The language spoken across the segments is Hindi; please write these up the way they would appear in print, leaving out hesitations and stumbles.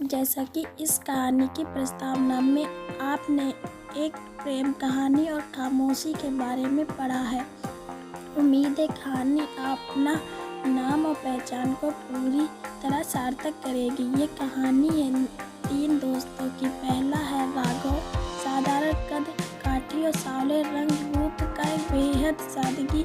जैसा कि इस कहानी की प्रस्तावना में आपने एक प्रेम कहानी और खामोशी के बारे में पढ़ा है। उम्मीद है कहानी अपना नाम और पहचान को पूरी तरह सार्थक करेगी। ये कहानी है 3 दोस्तों की। पहला है राघव, साधारण कद काठी और सावले रंग रूप का एक बेहद सादगी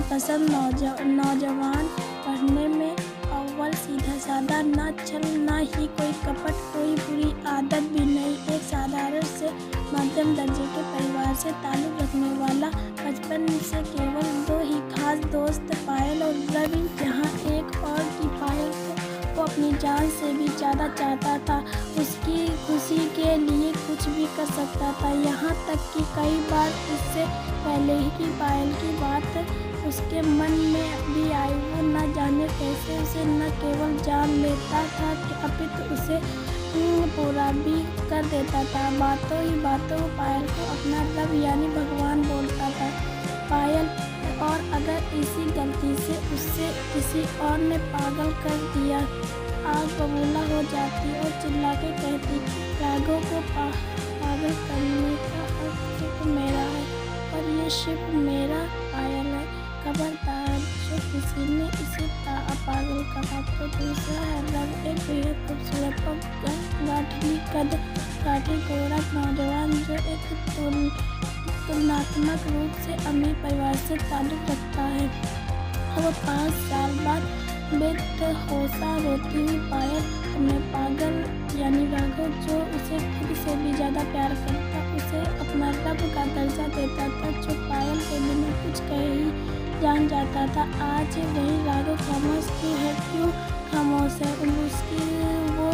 पसंद नौजवान, पढ़ने में अव्वल, सीधा साधा, ना छल ना ही कोई कपट, कोई बुरी आदत भी नहीं। एक साधारण से मध्यम दर्जे के परिवार से ताल्लुक रखने वाला, बचपन से केवल 2 ही खास दोस्त पायल और रवि, जहाँ एक और की पायल को वो अपनी जान से भी ज़्यादा चाहता था। उसकी खुशी के लिए कुछ भी कर सकता था, यहाँ तक कि कई बार इससे पहले ही कि पायल की बात उसके मन में भी आई, वो न जाने कैसे उसे न केवल जान लेता था कि अपितु उसे पूरा भी कर देता था। बातों ही बातों पायल को अपना रब यानी भगवान बोलता था। पायल और अगर इसी गलती से उससे किसी और ने पागल कर दिया, आग बबूला हो जाती और चिल्ला के कहती, राघव को पागल करने का हक सिर्फ मेरा है और ये सिर्फ मेरा पायल है। खबरदार, जो किसी ने इसे पागल कहा तो दूसरा है रब, एक बेहद खूबसूरत और गाढ़ी कद काठी गोरा नौजवान, जो एक तुलनात्मक रूप से अमीर परिवार से ताल्लुक रखता है। अब 5 साल बाद बेहोशा रोती हुई पायल अपने पागल यानी राघव, जो उसे खुद से भी ज़्यादा प्यार करता, उसे अपना रब का दर्जा देता था, जो पायल के बिना कुछ कहे ही जान जाता था। आज वही राघव खामोश क्यों है, क्यों खामोश है? उसकी वो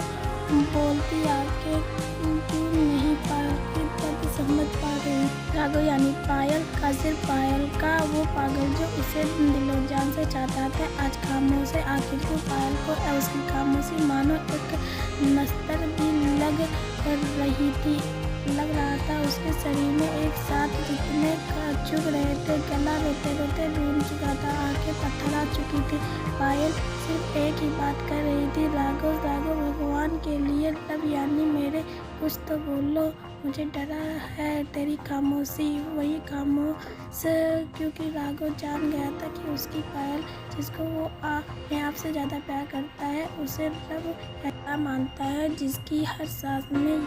बोलती आंखें क्यों नहीं पाती तब समझ पा रही। राघव यानी पायल का, सिर्फ पायल का वो पागल जो उसे दिलो जान से चाहता था, आज खामोश है। आखिर क्यों? पायल को उसकी खामोशी मानो एक नस्तर भी लग रही थी। लग रहा था उसके शरीर में एक साथ जितने चुभ रहे थे, गला रोते रोते रूठ चुका था, आंखें पत्थर आ चुकी थी। पायल सिर्फ एक ही बात कर रही थी, राघव राघव, भगवान के लिए रब यानी मेरे, कुछ तो बोलो, मुझे डरा है तेरी खामोशी। वही खामोश क्योंकि राघव जान गया था कि उसकी पायल, जिसको वो अपने आप से ज़्यादा प्यार करता है, उसे रब ऐसा मानता है, जिसकी हर सांस में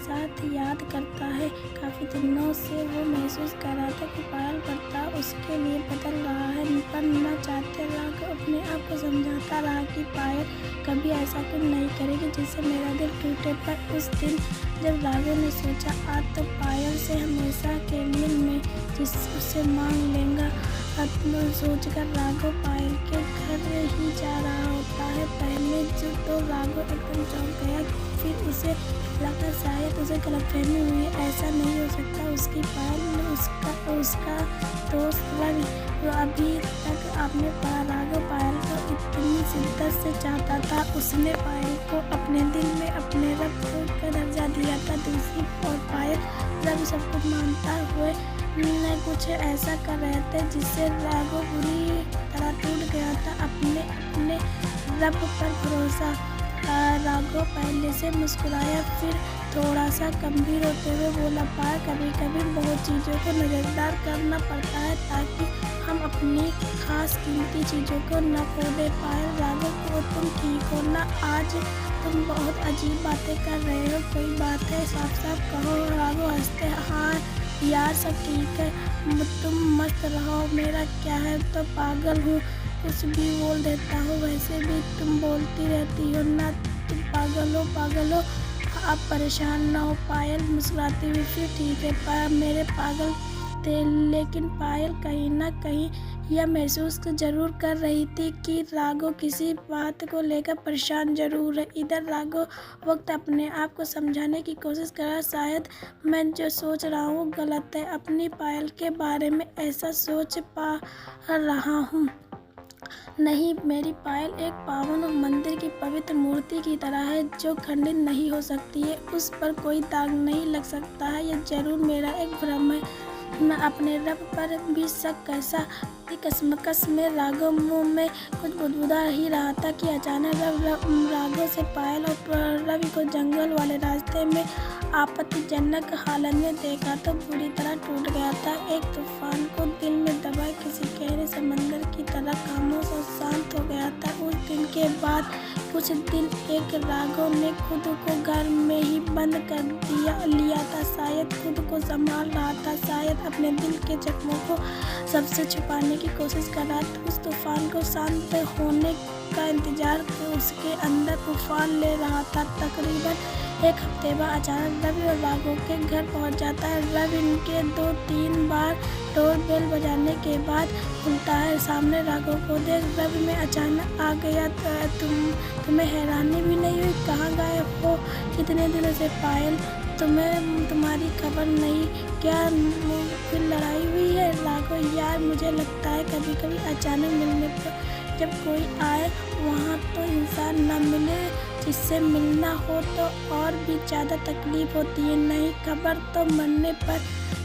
साथ याद करता है। काफ़ी दिनों से वो महसूस कर रहा था कि पायल बर्ताव उसके लिए बदल रहा है, पर न चाहते राघव अपने आप को समझाता रहा कि पायल कभी ऐसा कुछ नहीं करेगी जिससे मेरा दिल टूटे। पर उस दिन जब राघव ने सोचा आज तो पायल से हमेशा के लिए मैं उससे मांग लेगा, सोचकर राघव पायल के घर ही जा रहा होता है। पहले जो तो राघव एकदम चौंक गया, फिर उसे लगा शायद उसे गलतफहमी हुई, ऐसा नहीं हो सकता। उसकी पायल उसका दोस्त रवि, जो अभी तक आपने पढ़ा, राघव पायल को इतनी शिद्दत से चाहता था, उसने पायल को अपने दिल में अपने रब का दर्जा दिया था। दूसरी ओर पायल रब सब कुछ मानता हुए कुछ ऐसा कर रहे थे जिससे राघव बुरी तरह टूट गया था। अपने रब पर भरोसा। राघव पहले से मुस्कुराया, फिर थोड़ा सा गंभीर होते हुए बोला, पायल कभी कभी बहुत चीज़ों को नज़रदार करना पड़ता है ताकि हम अपनी खास कीमती चीज़ों को न खो दे। पायल, राघव को तुम ठीक हो ना? आज तुम बहुत अजीब बातें कर रहे हो, कोई बात है? साफ साफ कहो। राघव हंसते, हाँ यार सब ठीक है, तुम मस्त रहो, मेरा क्या है, तो पागल हूँ, कुछ भी बोल देता हूँ, वैसे भी तुम बोलती रहती हो ना, तुम पागल हो। आप परेशान ना हो। पायल मुस्कुराती हुई, फिर ठीक है, मेरे पागल थे। लेकिन पायल कहीं ना कहीं यह महसूस जरूर कर रही थी कि राघव किसी बात को लेकर परेशान जरूर है। इधर राघव वक्त अपने आप को समझाने की कोशिश कर रहा, शायद मैं जो सोच रहा हूँ गलत है, अपनी पायल के बारे में ऐसा सोच पा रहा हूँ। नहीं, मेरी पायल एक पावन मंदिर की पवित्र मूर्ति की तरह है, जो खंडित नहीं हो सकती है, उस पर कोई दाग नहीं लग सकता है। यह जरूर मेरा एक भ्रम है। मैं अपने रब पर भी शक कैसा इसी कश्मकश में राघव मुंह में कुछ बुदबुदा ही रहा था कि अचानक राघव से पायल और रवि को जंगल वाले रास्ते में आपत्तिजनक हालत में देखा तो बुरी तरह टूट गया था। एक तूफान को दिल में दबाए किसी गहरे समंदर की तरह खामोश और शांत हो गया था। उस दिन के बाद कुछ दिन एक राघव ने खुद को घर में ही बंद कर लिया था। शायद खुद को संभाल रहा था, शायद अपने दिल के जख्मों को सबसे छुपाने की कोशिश कर रहा था। उस तूफान को शांत होने का इंतजार उसके अंदर उफान ले रहा था। तकरीबन एक हफ्ते बाद अचानक रवि और राघव के घर पहुंच जाता है। रवि इनके 2-3 बार डोर बेल बजाने के बाद खुलता है। सामने राघव को देख रवि में अचानक आ गया। तुम्हें हैरानी भी नहीं हुई? कहाँ गायब हो इतने दिनों से पायल? तुम्हारी खबर नहीं क्या? फिर लड़ाई हुई है? राघव यार मुझे लगता है कभी कभी अचानक मिलने पर जब कोई आए वहाँ तो इंसान न मिले जिससे मिलना हो तो और भी ज़्यादा तकलीफ होती है। नहीं, खबर तो मरने पर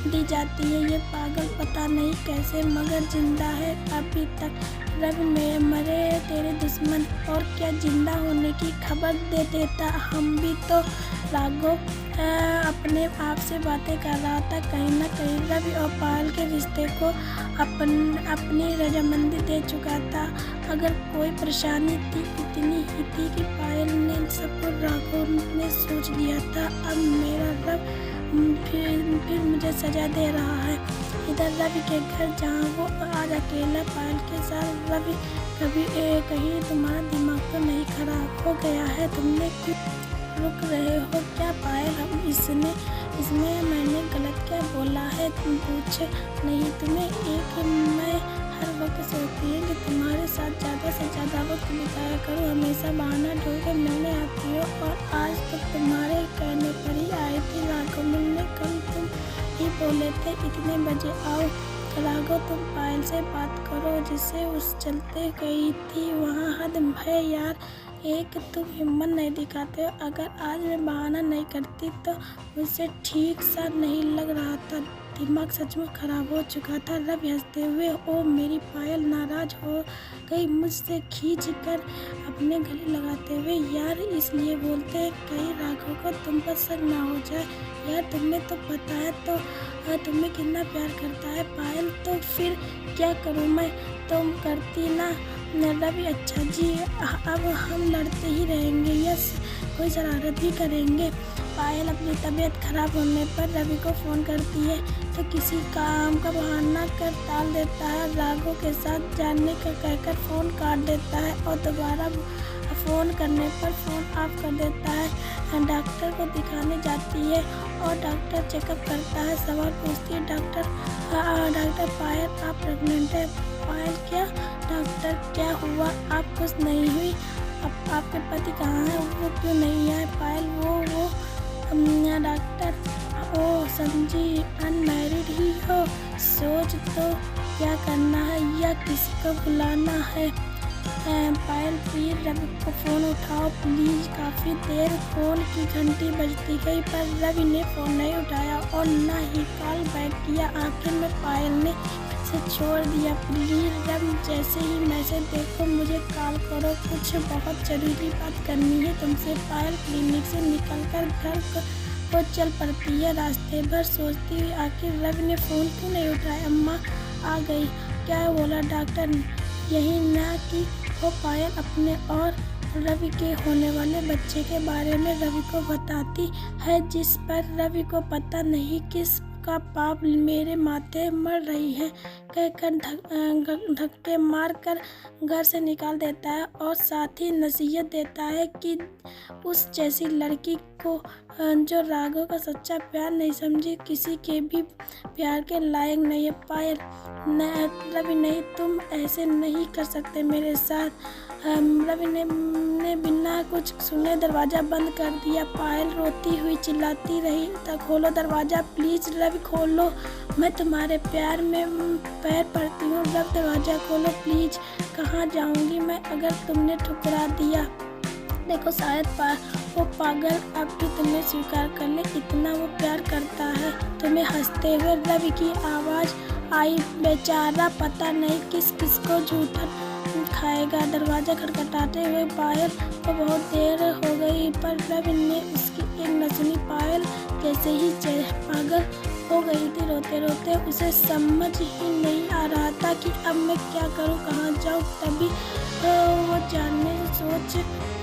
दी जाती है। ये पागल पता नहीं कैसे मगर जिंदा है अभी तक। रवि मरे तेरे दुश्मन और क्या जिंदा होने की खबर दे देता? हम भी तो राघव अपने आप से बातें कर रहा था। कहीं ना कहीं रवि और पायल के रिश्ते को अपनी रजामंदी दे चुका था। अगर कोई परेशानी थी इतनी ही थी कि पायल ने सबको राघव ने सोच लिया था। अब मेरा रब फिर मुझे सजा दे रहा है। इधर रवि के घर जहाँ वो आज अकेला पायल के साथ। रवि कहीं तुम्हारा दिमाग तो नहीं खराब हो गया है? तुमने क्यों रुक रहे हो क्या पायल? हम इसमें मैंने गलत क्या बोला है? तुम पूछ नहीं तुम्हें एक मैं हर वक्त सोचती हूँ कि तुम्हारे साथ ज़्यादा से ज़्यादा वक्त बिताया करूँ। हमेशा बहाना ढूंढ के मिलने आती हो और आज तो तुम्हारे कहने पर ही आई थी राघव मिलने। कल तुम ही बोले थे इतने बजे आओ। राघव तुम पायल से बात करो जिससे उस चलते गई थी वहाँ। हद है यार, एक तुम हिम्मत नहीं दिखाते हो। अगर आज मैं बहाना नहीं करती तो मुझसे ठीक सा नहीं लग रहा था। दिमाग सच में खराब हो चुका था। रवि हंसते हुए ओ मेरी पायल नाराज हो गई मुझसे खींच कर अपने गले लगाते हुए। यार इसलिए बोलते हैं कहीं राघव को तुम पर शक ना हो जाए। यार तुम्हें तो पता है तो तुम्हें कितना प्यार करता है पायल। तो फिर क्या करूँ मैं? तुम करती ना रवि? अच्छा जी अब हम लड़ते ही रहेंगे या कोई शरारत भी करेंगे? पायल अपनी तबीयत खराब होने पर रवि को फ़ोन करती है तो किसी काम का बहाना कर टाल देता है। राघव के साथ जाने का कहकर फ़ोन काट देता है और दोबारा फ़ोन करने पर फ़ोन ऑफ कर देता है। डॉक्टर को दिखाने जाती है और डॉक्टर चेकअप करता है। सवाल पूछती है डॉक्टर पायल आप प्रेग्नेंट है? पायल क्या? डॉक्टर क्या हुआ? आप खुश नहीं हुई? अब आपके पति कहाँ हैं? वो क्यों नहीं आए? पायल वो डॉक्टर ओ समझी अनमैरिड ही हो। सोच तो क्या करना है या किसी को बुलाना है? पायल प्लीज रवि को फ़ोन उठाओ प्लीज़। काफ़ी देर फ़ोन की घंटी बजती गई पर रवि ने फ़ोन नहीं उठाया और न ही कॉल बैक किया। आखिर में पायल ने से छोड़ दिया। प्लीज़ रवि जैसे ही मैसेज देखो मुझे कॉल करो, कुछ बहुत ज़रूरी बात करनी है तुमसे। पायल क्लिनिक से निकलकर घर को चल पड़ती है। रास्ते भर सोचती हुई आखिर रवि ने फ़ोन क्यों नहीं उठाया। अम्मा आ गई। क्या बोला डॉक्टर? यही ना कि वो पायल अपने और रवि के होने वाले बच्चे के बारे में रवि को बताती है जिस पर रवि को पता नहीं किस का पाप मेरे माथे मर रही है कहकर धक्के मार कर घर से निकाल देता है और साथ ही नसीहत देता है कि उस जैसी लड़की को जो राघव का सच्चा प्यार नहीं समझी किसी के भी प्यार के लायक नहीं है। पायल रवि नहीं, तुम ऐसे नहीं कर सकते मेरे साथ। रवि ने बिना कुछ सुने दरवाज़ा बंद कर दिया। पायल रोती हुई चिल्लाती रही खोलो दरवाज़ा प्लीज़ रवि खोलो, मैं तुम्हारे प्यार में पैर पड़ती हूँ। रवि दरवाज़ा खोलो प्लीज़। कहाँ जाऊँगी मैं अगर तुमने ठुकरा दिया? देखो शायद वो पागल अब भी तुम्हें स्वीकार कर ले, इतना वो प्यार करता है तुम्हें। हंसते हुए रवि की आवाज़ आई। बेचारा पता नहीं किस किस को झूठा खाएगा। दरवाज़ा खटखटाते हुए पायल को बहुत देर हो गई, पर रवि ने उसकी एक न सुनी। पायल जैसे ही पागल हो गई थी। रोते रोते उसे समझ ही नहीं आ रहा था कि अब मैं क्या करूं, कहाँ जाऊं। तभी वो जानने सोच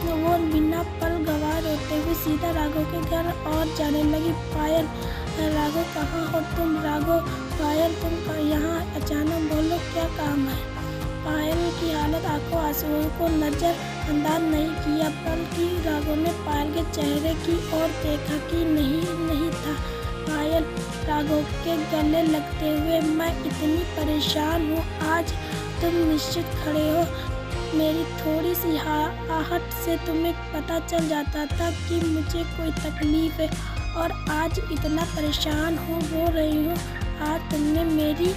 वो बिना पल गवाए रोते हुए सीधा राघव के घर और जाने लगी। पायल, राघव कहाँ हो तुम? राघव, पायल तुम यहाँ अचानक, बोलो क्या काम है? पायल की हालत आंखों आंसुओं को नजरअंदाज नहीं किया, बल्कि राघव ने पायल के चेहरे की ओर देखा कि नहीं था। पायल राघव के गले लगते हुए, मैं इतनी परेशान हूँ, आज तुम निश्चित खड़े हो। मेरी थोड़ी सी आहट से तुम्हें पता चल जाता था कि मुझे कोई तकलीफ है, और आज इतना परेशान हूँ, रो रही हूँ। आज तुमने मेरी